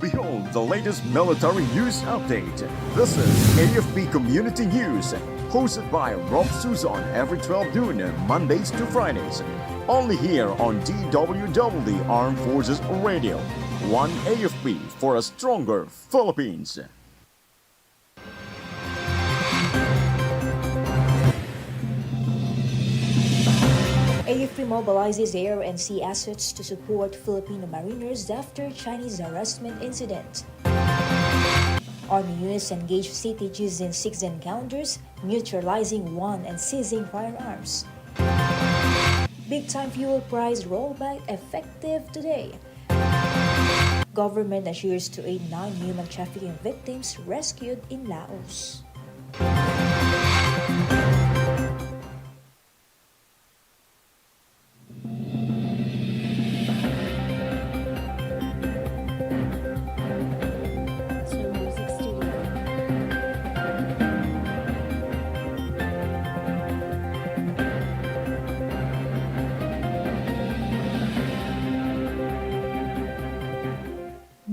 Behold the latest military news update. This is AFP Community News, hosted by Rofh Suzon every 12 noon, Mondays to Fridays. Only here on DWDD Armed Forces Radio. One AFP for a stronger Philippines. AFP mobilizes air and sea assets to support Filipino mariners after Chinese harassment incident. Army units engage CTGs in 6 encounters, neutralizing 1 and seizing firearms. Big-time fuel price rollback effective today. Government assures to aid 9 human trafficking victims rescued in Laos.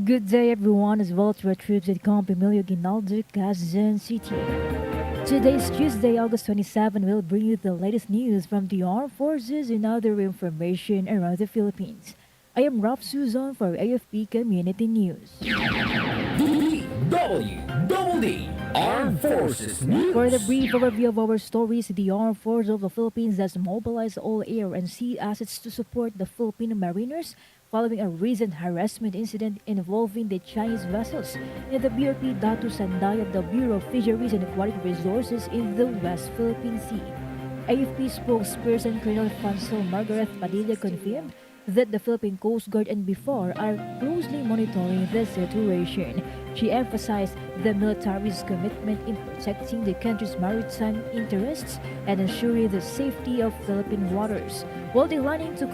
Good day everyone, as well to our troops at Camp Emilio Ginaldo, Quezon City. Today is Tuesday, August 27. We'll bring you the latest news from the armed forces and other information around the Philippines. I am Rofh Suzon for AFP Community News. DWDD Armed Forces News. For the brief overview of our stories, the Armed Forces of the Philippines has mobilized all air and sea assets to support the Filipino mariners following a recent harassment incident involving the Chinese vessels in the BRP Datu Sanday of the Bureau of Fisheries and Aquatic Resources in the West Philippine Sea. AFP spokesperson Colonel Fansel Margaret Padilla confirmed that the Philippine Coast Guard and BIFAR are closely monitoring the situation. She emphasized the military's commitment in protecting the country's maritime interests and ensuring the safety of Philippine waters, while declining to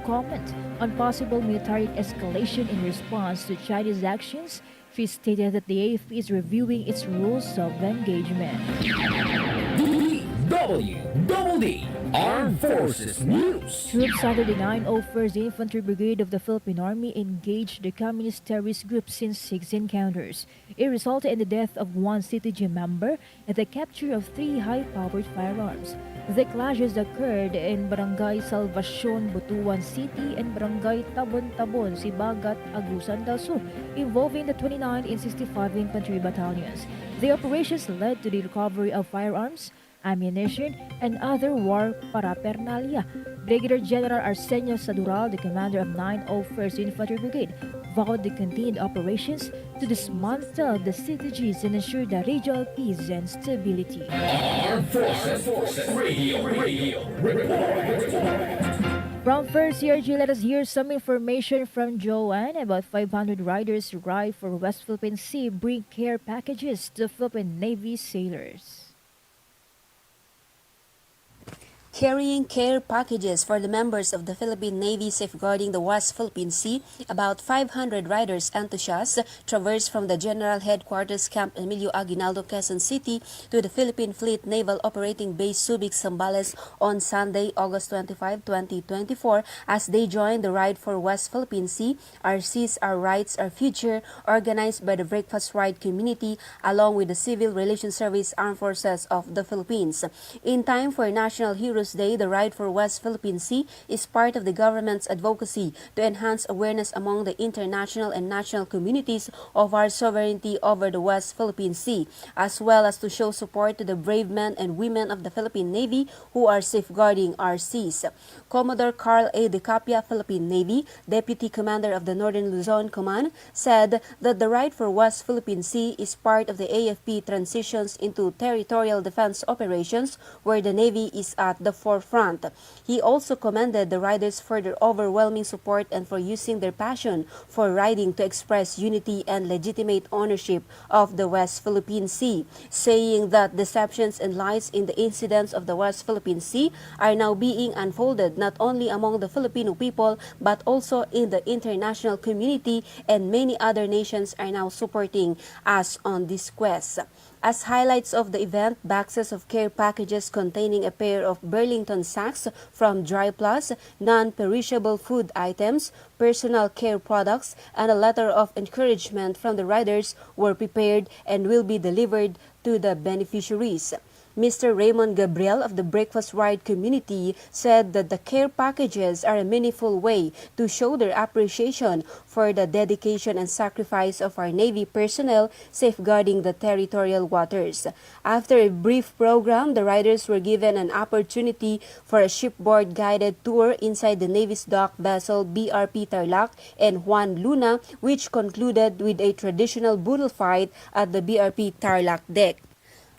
comment on possible military escalation in response to Chinese actions. She stated that the AFP is reviewing its rules of engagement. DWDD Armed Forces News. Troops under the 901st Infantry Brigade of the Philippine Army engaged the communist terrorist groups in 6 encounters. It resulted in the death of 1 CTG member and the capture of 3 high-powered firearms. The clashes occurred in Barangay Salvacion, Butuan City and Barangay Tabon-Tabon, Sibagat, Agusan del Sur, involving the 29 and 65 Infantry Battalions. The operations led to the recovery of firearms, ammunition, and other war paraphernalia. Brigadier General Arsenio Sadural, the commander of 901st Infantry Brigade, vowed the continued operations to dismantle the CTGs and ensure the regional peace and stability. Armed Forces Radio Report. From First CRG, let us hear some information from Joanne. About 500 riders arrived for West Philippine Sea bring care packages to Philippine Navy sailors. Carrying care packages for the members of the Philippine Navy safeguarding the West Philippine Sea, about 500 riders enthusiasts traversed from the General Headquarters Camp Emilio Aguinaldo, Quezon City to the Philippine Fleet Naval Operating Base Subic, Zambales on Sunday, August 25, 2024 as they joined the Ride for West Philippine Sea, Our Seas, Our Rights, Our Future, organized by the Breakfast Ride community along with the Civil Relations Service Armed Forces of the Philippines. In time for National Heroes Day, the Ride for West Philippine Sea is part of the government's advocacy to enhance awareness among the international and national communities of our sovereignty over the West Philippine Sea, as well as to show support to the brave men and women of the Philippine Navy who are safeguarding our seas. Commodore Carl A. De Capia, Philippine Navy, Deputy Commander of the Northern Luzon Command, said that the Ride for West Philippine Sea is part of the AFP transitions into territorial defense operations where the Navy is at the forefront. He also commended the riders for their overwhelming support and for using their passion for riding to express unity and legitimate ownership of the West Philippine Sea, saying that deceptions and lies in the incidents of the West Philippine Sea are now being unfolded not only among the Filipino people but also in the international community, and many other nations are now supporting us on this quest. As highlights of the event, boxes of care packages containing a pair of Burlington sacks from Dry Plus, non-perishable food items, personal care products, and a letter of encouragement from the riders were prepared and will be delivered to the beneficiaries. Mr. Raymond Gabriel of the Breakfast Ride community said that the care packages are a meaningful way to show their appreciation for the dedication and sacrifice of our Navy personnel safeguarding the territorial waters. After a brief program, the riders were given an opportunity for a shipboard guided tour inside the Navy's dock vessel BRP Tarlac and Juan Luna, which concluded with a traditional boodle fight at the BRP Tarlac deck.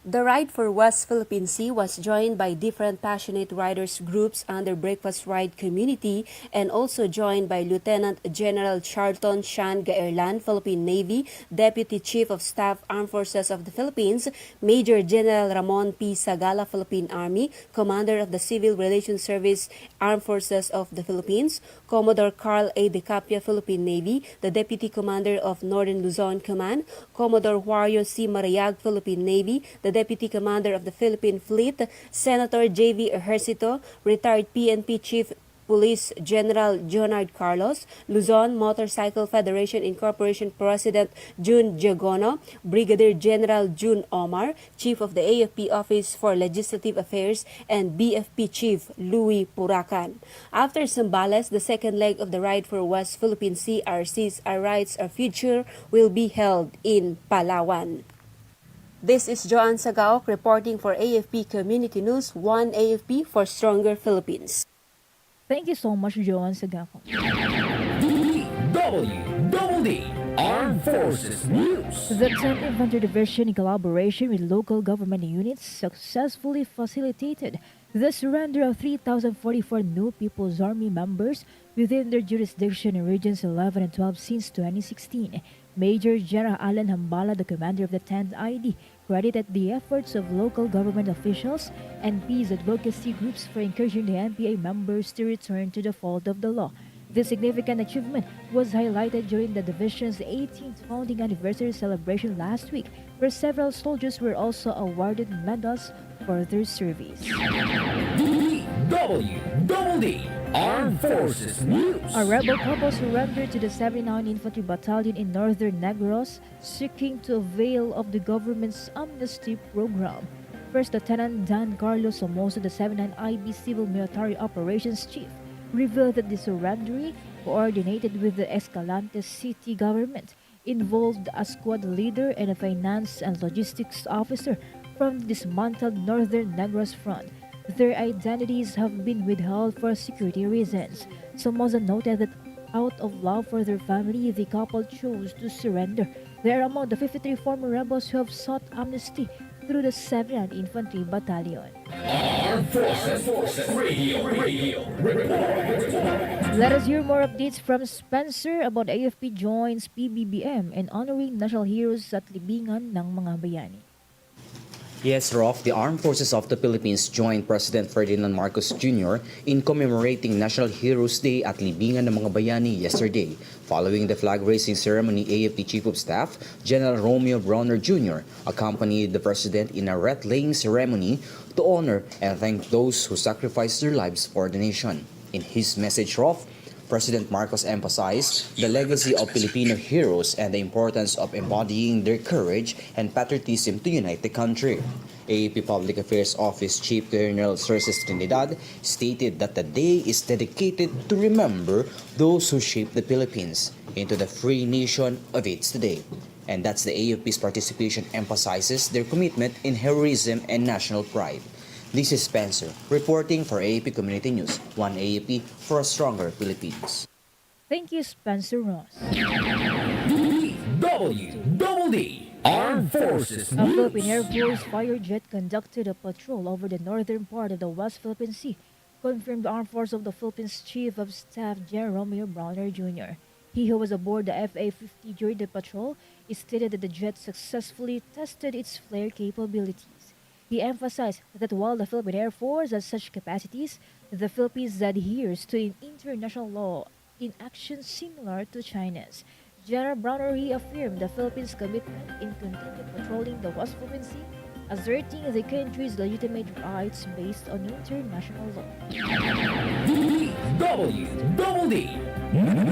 The ride for West Philippine Sea was joined by different passionate riders groups under Breakfast Ride community and also joined by Lieutenant General Charlton Shan Gaerlan, Philippine Navy, Deputy Chief of Staff, Armed Forces of the Philippines, Major General Ramon P. Sagala, Philippine Army, Commander of the Civil Relations Service, Armed Forces of the Philippines, Commodore Carl A. De Capia, Philippine Navy, the Deputy Commander of Northern Luzon Command, Commodore Wario C. Marayag, Philippine Navy, the Deputy Commander of the Philippine Fleet, Senator J.V. Ejercito, retired PNP Chief Police General Jonard Carlos, Luzon Motorcycle Federation Incorporation President June Diagono, Brigadier General June Omar, Chief of the AFP Office for Legislative Affairs, and BFP Chief Louis Puracan. After Zambales, the second leg of the ride for West Philippine Sea, Our Seas, Our Rights, Our Future will be held in Palawan. This is Joanne Sagaok reporting for AFP Community News, 1 AFP for Stronger Philippines. Thank you so much, Joan Sagako. DWDD Armed Forces News. The 10th Infantry Division, in collaboration with local government units, successfully facilitated the surrender of 3,044 new People's Army members within their jurisdiction in Regions 11 and 12 since 2016. Major General Alan Hambala, the commander of the 10th ID, credited the efforts of local government officials and peace advocacy groups for encouraging the NPA members to return to the fold of the law. This significant achievement was highlighted during the division's 18th founding anniversary celebration last week, where several soldiers were also awarded medals for their service. DWDD Armed Forces News. A rebel couple surrendered to the 79 Infantry Battalion in Northern Negros, seeking to avail of the government's amnesty program. First Lieutenant Dan Carlos Somoza, the 79 IB Civil Military Operations Chief, revealed that the surrender, coordinated with the Escalante city government, involved a squad leader and a finance and logistics officer from the dismantled Northern Negros front. Their identities have been withheld for security reasons. Somoza noted that out of love for their family, the couple chose to surrender. They are among the 53 former rebels who have sought amnesty through the 7th Infantry Battalion. Armed Forces Radio Report. Let us hear more updates from Spencer about AFP joins PBBM and honoring national heroes at libingan ng mga bayani. Yes, Rofh, the Armed Forces of the Philippines joined President Ferdinand Marcos Jr. in commemorating National Heroes Day at Libingan ng mga Bayani yesterday. Following the flag-raising ceremony, AFP Chief of Staff General Romeo Bronner Jr. accompanied the President in a wreath-laying ceremony to honor and thank those who sacrificed their lives for the nation. In his message, Rofh, President Marcos emphasized the legacy of Filipino heroes and the importance of embodying their courage and patriotism to unite the country. AFP Public Affairs Office Chief Colonel Cerces Trinidad stated that the day is dedicated to remember those who shaped the Philippines into the free nation of it today. And that's the AFP's participation emphasizes their commitment in heroism and national pride. This is Spencer, reporting for AFP Community News, 1 AFP for a stronger Philippines. Thank you, Spencer Ross. DWDD Armed Forces A News. Philippine Air Force firejet conducted a patrol over the northern part of the West Philippine Sea, confirmed the Armed Forces of the Philippines Chief of Staff General Romeo Bronner Jr. He who was aboard the FA-50 during the patrol stated that the jet successfully tested its flare capabilities. He emphasized that while the Philippine Air Force has such capacities, the Philippines adheres to an international law in actions similar to China's. General Browner reaffirmed the Philippines' commitment in continuing patrolling the West Philippine Sea, asserting the country's legitimate rights based on international law. DWDD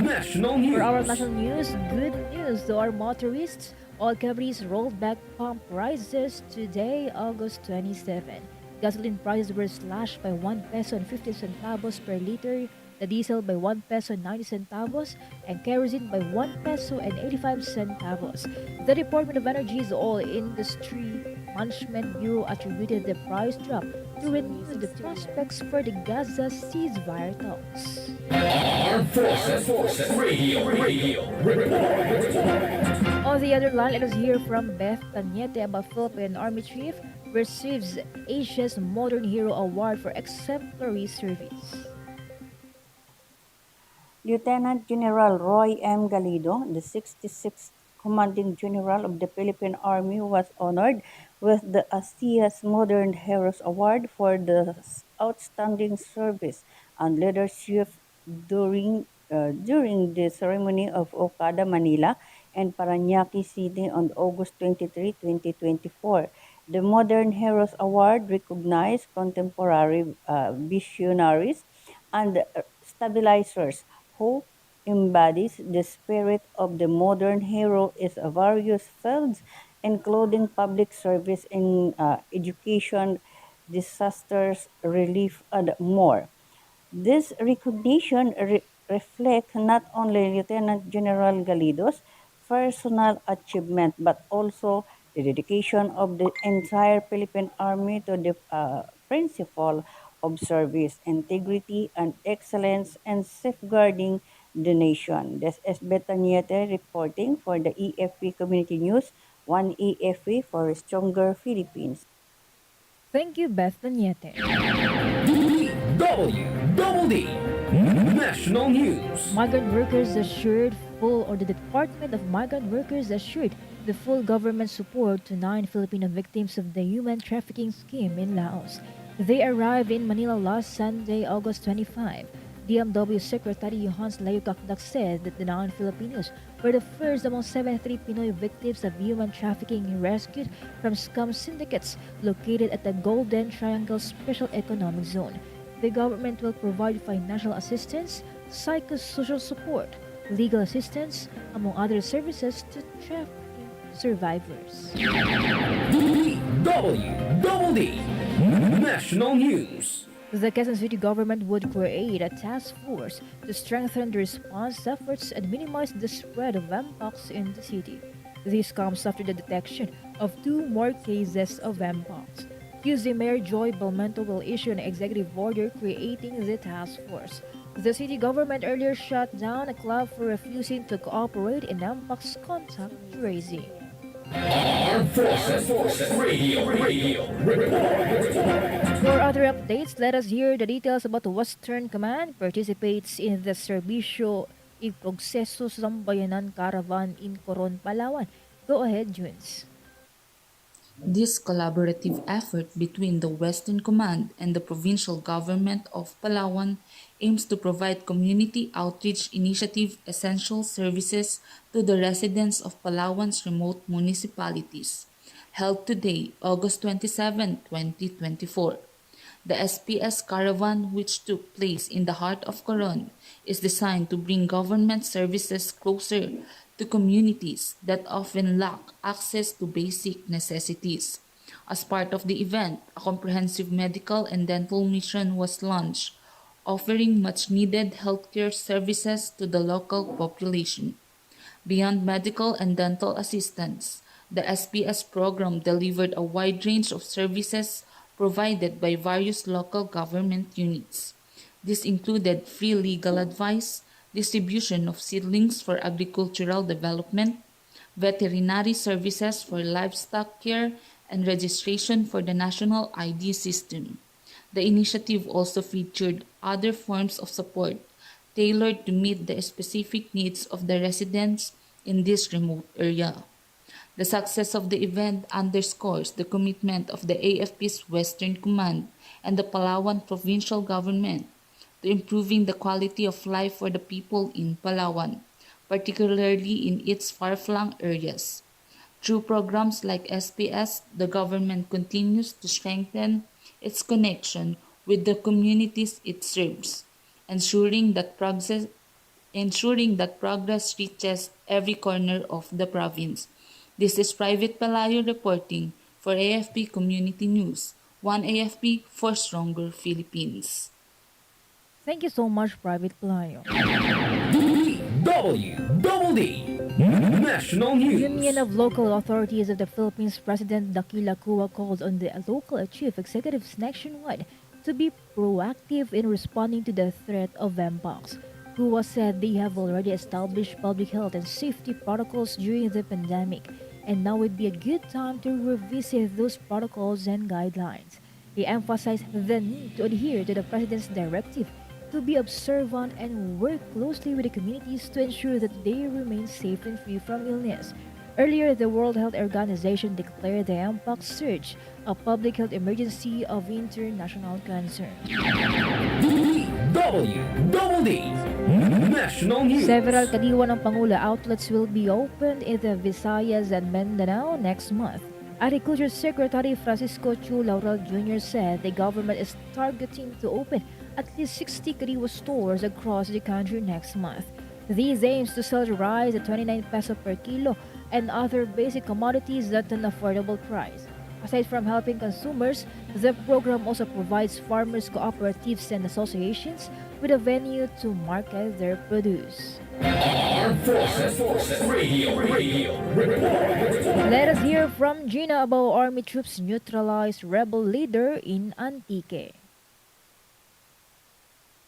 National For our News. national news, good news to our motorists. All companies rolled back pump prices today, August 27. Gasoline prices were slashed by 1 peso and 50 centavos per liter, the diesel by 1 peso and 90 centavos, and kerosene by 1 peso and 85 centavos. The Department of Energy's Oil Industry Management Bureau attributed the price drop to renewed prospects for the Gaza ceasefire talks. Armed Forces Radio Report. On the other line, let us hear from Beth Tanyete about Philippine Army Chief receives Asia's Modern Hero Award for exemplary service. Lieutenant General Roy M. Galido, the 66th Commanding General of the Philippine Army, was honored with the ASEA's Modern Heroes Award for the outstanding service and leadership during the ceremony of Okada, Manila, and Parañaque City on August 23, 2024. The Modern Heroes Award recognized contemporary visionaries and stabilizers who embodies the spirit of the modern hero in various fields, including public service in education, disasters relief, and more. This recognition reflects not only Lieutenant General Galido's personal achievement but also the dedication of the entire Philippine Army to the principle of service, integrity, and excellence and safeguarding the nation. This is Betaniete reporting for the AFP Community News, one AFP for a stronger Philippines. Thank you, Beth Tanyete. DWDD National News. Migrant workers assured the Department of Migrant Workers assured the full government support to 9 Filipino victims of the human trafficking scheme in Laos. They arrived in Manila last Sunday, August 25. DMW Secretary Hans Layukakdak said that the 9 Filipinos were the first among 73 Pinoy victims of human trafficking rescued from scam syndicates located at the Golden Triangle Special Economic Zone. The government will provide financial assistance, psychosocial support, legal assistance, among other services to trafficking survivors. DWDD National News. The Quezon City government would create a task force to strengthen the response efforts and minimize the spread of mpox in the city. This comes after the detection of 2 more cases of mpox. Tuesday, Mayor Joy Balmento will issue an executive order creating the task force. The city government earlier shut down a club for refusing to cooperate in mpox contact tracing. Armed Forces Radio Report. For other updates, let us hear the details about the Western Command participates in the Serbisyo y Progreso Sambayanan Caravan in Coron, Palawan. Go ahead, Junes. This collaborative effort between the Western Command and the provincial government of Palawan aims to provide community outreach initiative essential services to the residents of Palawan's remote municipalities. Held today, August 27, 2024. The SPS Caravan, which took place in the heart of Coron, is designed to bring government services closer to communities that often lack access to basic necessities. As part of the event, a comprehensive medical and dental mission was launched, offering much-needed healthcare services to the local population. Beyond medical and dental assistance, the SPS program delivered a wide range of services provided by various local government units. This included free legal advice, distribution of seedlings for agricultural development, veterinary services for livestock care, and registration for the national ID system. The initiative also featured other forms of support tailored to meet the specific needs of the residents in this remote area. The success of the event underscores the commitment of the AFP's Western Command and the Palawan provincial government to improving the quality of life for the people in Palawan, particularly in its far-flung areas. Through programs like SPS, the government continues to strengthen its connection with the communities it serves, ensuring that progress reaches every corner of the province. This is Private Palayo reporting for AFP Community News. One AFP for stronger Philippines. Thank you so much, Private Playo. DWDD National Union News. of Local Authorities of the Philippines President Dakila Kua called on the local chief executives nationwide to be proactive in responding to the threat of mpox. Kua said they have already established public health and safety protocols during the pandemic, and now would be a good time to revisit those protocols and guidelines. He emphasized the need to adhere to the President's directive to be observant and work closely with the communities to ensure that they remain safe and free from illness. Earlier, the World Health Organization declared the mpox surge a public health emergency of international concern. DWDD National News. Several Kadiwa ng Pangulo outlets will be opened in the Visayas and Mindanao next month. Agriculture Secretary Francisco Chu Laurel Jr. said the government is targeting to open at least 60 Kadiwa stores across the country next month. These aims to sell rice at 29 peso per kilo and other basic commodities at an affordable price. Aside from helping consumers, the program also provides farmers, cooperatives, and associations with a venue to market their produce. Armed Forces Radio Report. Let us hear from Gina about Army troops neutralized rebel leader in Antique.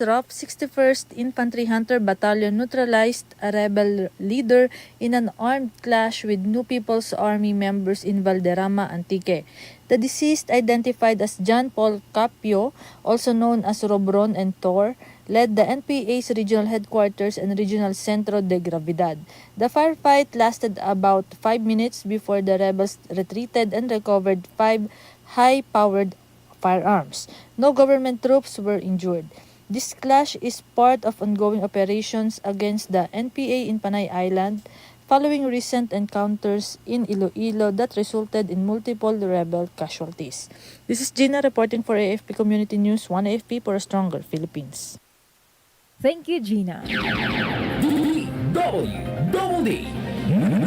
Rofh 61st Infantry Hunter Battalion neutralized a rebel leader in an armed clash with New People's Army members in Valderrama, Antique. The deceased, identified as John Paul Capio, also known as Robron and Tor, led the NPA's regional headquarters and regional Centro de Gravidad. The firefight lasted about 5 minutes before the rebels retreated and recovered 5 high-powered firearms. No government troops were injured. This clash is part of ongoing operations against the NPA in Panay Island following recent encounters in Iloilo that resulted in multiple rebel casualties. This is Gina reporting for AFP Community News, 1 AFP for a stronger Philippines. Thank you, Gina. DWDD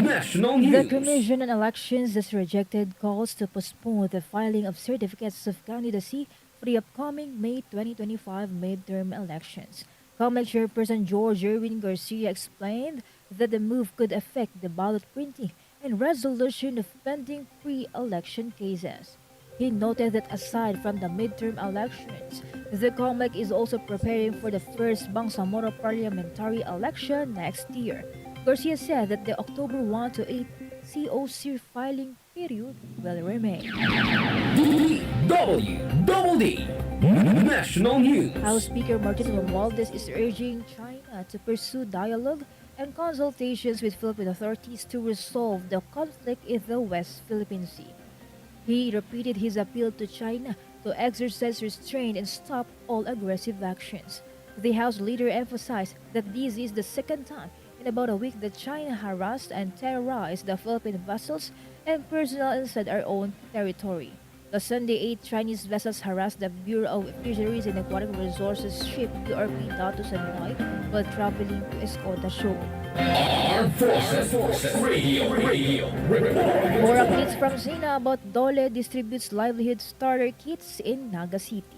National News. The Commission on Elections has rejected calls to postpone the filing of certificates of candidacy for the upcoming May 2025 midterm elections. COMELEC Chairperson George Erwin Garcia explained that the move could affect the ballot printing and resolution of pending pre-election cases. He noted that aside from the midterm elections, the COMELEC is also preparing for the first Bangsamoro parliamentary election next year. Garcia said that the October 1 to 8 COC filing period will remain. DWDD National News. House Speaker Martin Romualdez is urging China to pursue dialogue and consultations with Philippine authorities to resolve the conflict in the West Philippine Sea. He repeated his appeal to China to exercise restraint and stop all aggressive actions. The House leader emphasized that this is the second time in about a week that China harassed and terrorized the Philippine vessels and personnel inside our own territory. The Sunday, 8 Chinese vessels harassed the Bureau of Fisheries and Aquatic Resources ship URP Datu Sanway while traveling to Escota Shoal. Armed Forces Radio Report. More updates from Sina about Dole distributes livelihood starter kits in Naga City.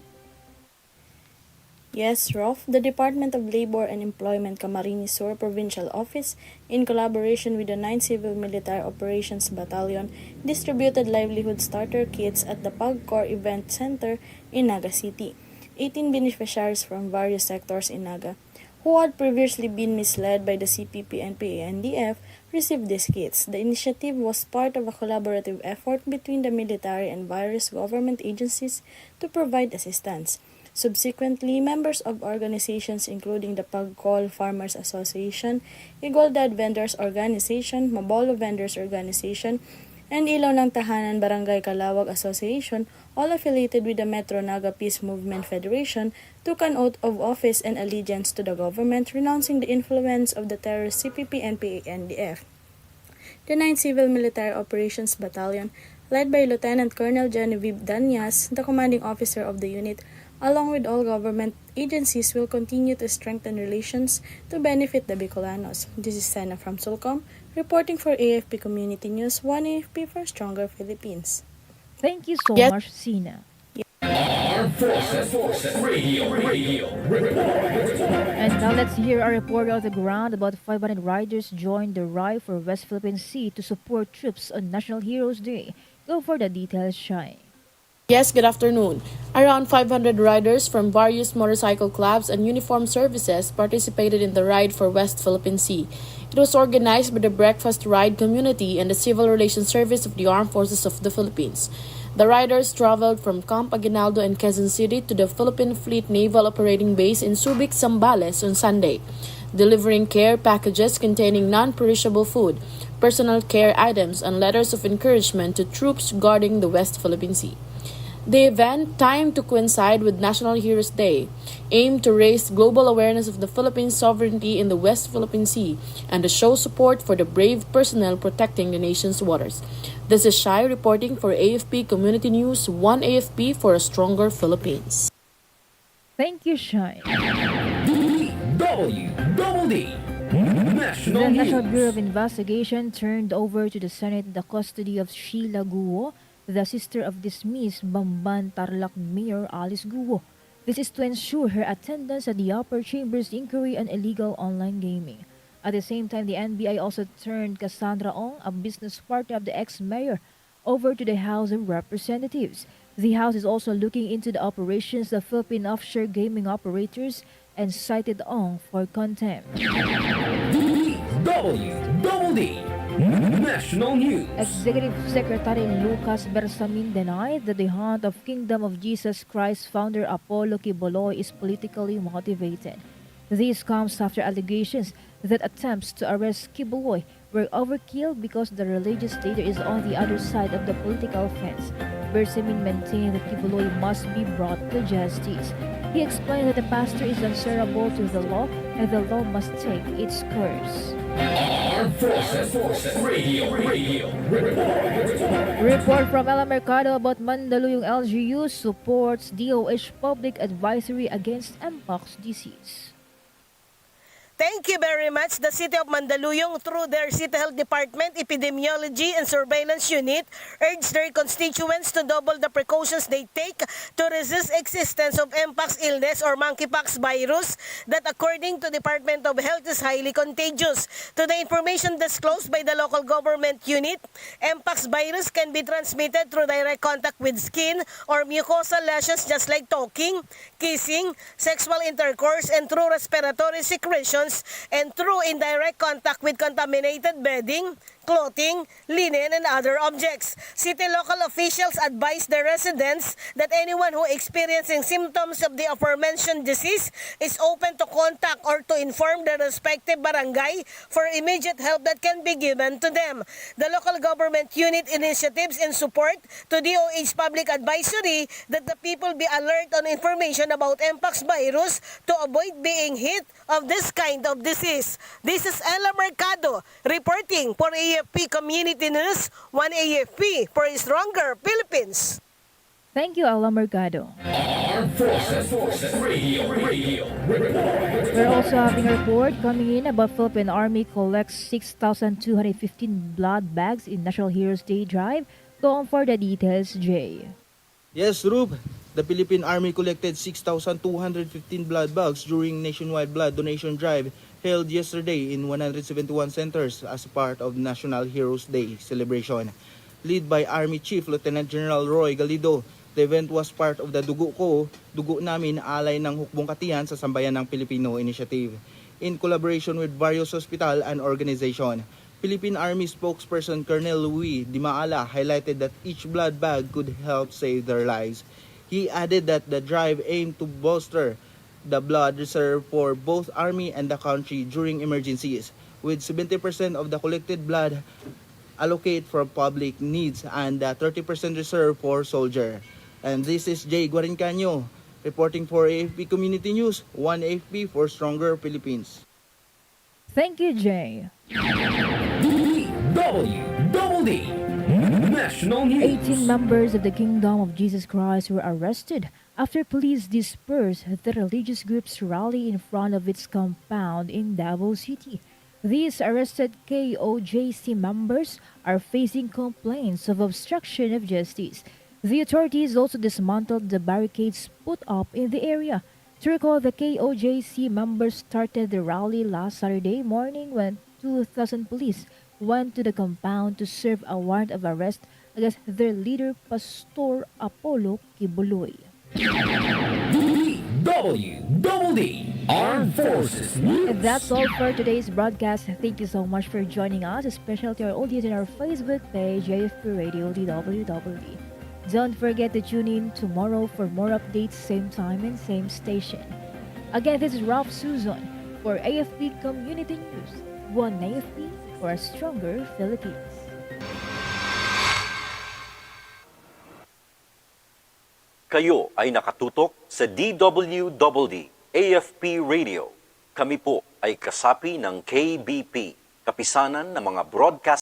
Yes, Rofh, the Department of Labor and Employment Camarines Sur Provincial Office, in collaboration with the 9th Civil Military Operations Battalion, distributed livelihood starter kits at the PAGCOR Event Center in Naga City. 18 beneficiaries from various sectors in Naga, who had previously been misled by the CPP, NPA, and DF, received these kits. The initiative was part of a collaborative effort between the military and various government agencies to provide assistance. Subsequently, members of organizations including the PAGCOL Farmers Association, Igualdad Vendors Organization, Mabolo Vendors Organization, and Ilaw ng Tahanan Barangay Calawag Association, all affiliated with the Metro Naga Peace Movement Federation, took an oath of office and allegiance to the government, renouncing the influence of the terrorist CPP, NPA, NDF. The 9th Civil Military Operations Battalion, led by Lieutenant Colonel Genevieve Danyas, the commanding officer of the unit, along with all government agencies, will continue to strengthen relations to benefit the Bicolanos. This is Sena from Sulcom, reporting for AFP Community News, 1 AFP for Stronger Philippines. Thank you so Yes. much, Sina. Armed Forces Radio Report. And now let's hear a report on the ground. About 500 riders joined the ride for West Philippine Sea to support troops on National Heroes Day. Go for the details, Shai. Yes, good afternoon. Around 500 riders from various motorcycle clubs and uniformed services participated in the ride for West Philippine Sea. It was organized by the Breakfast Ride community and the Civil Relations Service of the Armed Forces of the Philippines. The riders traveled from Camp Aguinaldo and Quezon City to the Philippine Fleet Naval Operating Base in Subic, Zambales on Sunday, delivering care packages containing non-perishable food, personal care items, and letters of encouragement to troops guarding the West Philippine Sea. The event, timed to coincide with National Heroes Day, aimed to raise global awareness of the Philippines' sovereignty in the West Philippine Sea and to show support for the brave personnel protecting the nation's waters. This is Shai reporting for AFP Community News, 1 AFP for a Stronger Philippines. Thank you, Shai. DWDD National The National News. Bureau of Investigation turned over to the Senate the custody of Sheila Guo, the sister of dismissed Bamban Tarlac Mayor Alice Guo. This is to ensure her attendance at the upper chamber's inquiry on illegal online gaming. At the same time, the NBI also turned Cassandra Ong, a business partner of the ex-mayor, over to the House of Representatives. The House is also looking into the operations of Philippine offshore gaming operators and cited Ong for contempt. DWDD National News. Executive Secretary Lucas Bersamin denied that the hunt of Kingdom of Jesus Christ founder Apollo Quiboloy is politically motivated. This comes after allegations that attempts to arrest Quiboloy were overkill because the religious leader is on the other side of the political fence. Bersamin maintained that Quiboloy must be brought to justice. He explained that the pastor is answerable to the law and the law must take its course. Armed Forces Radio Report. Report from Ella Mercado about Mandaluyong LGU supports DOH Public Advisory Against Mpox disease. Thank you very much. The City of Mandaluyong, through their City Health Department, Epidemiology and Surveillance Unit, urged their constituents to double the precautions they take to resist existence of Mpox illness or monkeypox virus that, according to Department of Health, is highly contagious. To the information disclosed by the local government unit, Mpox virus can be transmitted through direct contact with skin or mucosal lesions just like talking, kissing, sexual intercourse, and through respiratory secretions and through indirect contact with contaminated bedding, clothing, linen, and other objects. City local officials advise the residents that anyone who experiencing symptoms of the aforementioned disease is open to contact or to inform the respective barangay for immediate help that can be given to them. The local government unit initiatives in support to DOH Public Advisory that the people be alert on information about Mpox virus to avoid being hit of this kind of disease. This is Ella Mercado reporting for AFP Community News, 1 AFP for a Stronger Philippines. Thank you, Ella Mercado. Armed Forces Radio Report. We're also having a report coming in about Philippine Army collects 6,215 blood bags in National Heroes Day Drive. Go on for the details, Jay. Yes, Rofh. The Philippine Army collected 6,215 blood bags during nationwide blood donation drive held yesterday in 171 centers as part of National Heroes Day celebration. Led by Army Chief Lieutenant General Roy Galido, the event was part of the Dugo Ko, Dugo Namin alay ng Hukbong Katiyan sa Sambayan ng Pilipino initiative. In collaboration with various hospital and organization, Philippine Army spokesperson Colonel Louis Dimaala highlighted that each blood bag could help save their lives. He added that the drive aimed to bolster the blood reserve for both Army and the country during emergencies, with 70% of the collected blood allocate for public needs and 30% reserved for soldier. And this is Jay Guarincanyo reporting for AFP Community News, 1 AFP for Stronger Philippines. Thank you, Jay. DWDD National News. 18 members of the Kingdom of Jesus Christ were arrested after police dispersed the religious group's rally in front of its compound in Davao City. These arrested KOJC members are facing complaints of obstruction of justice. The authorities also dismantled the barricades put up in the area. To recall, the KOJC members started the rally last Saturday morning when 2,000 police went to the compound to serve a warrant of arrest against their leader, Pastor Apollo Kibuloy. DWDD Armed Forces News. And that's all for today's broadcast. Thank you so much for joining us, especially to our audience on our Facebook page, AFP Radio DWDD. Don't forget to tune in tomorrow for more updates, same time and same station. Again, this is Rofh Suzon for AFP Community News. 1 AFP for a stronger Philippines. Kayo ay nakatutok sa DWDD AFP Radio. Kami po ay kasapi ng KBP, Kapisanan ng mga Broadcast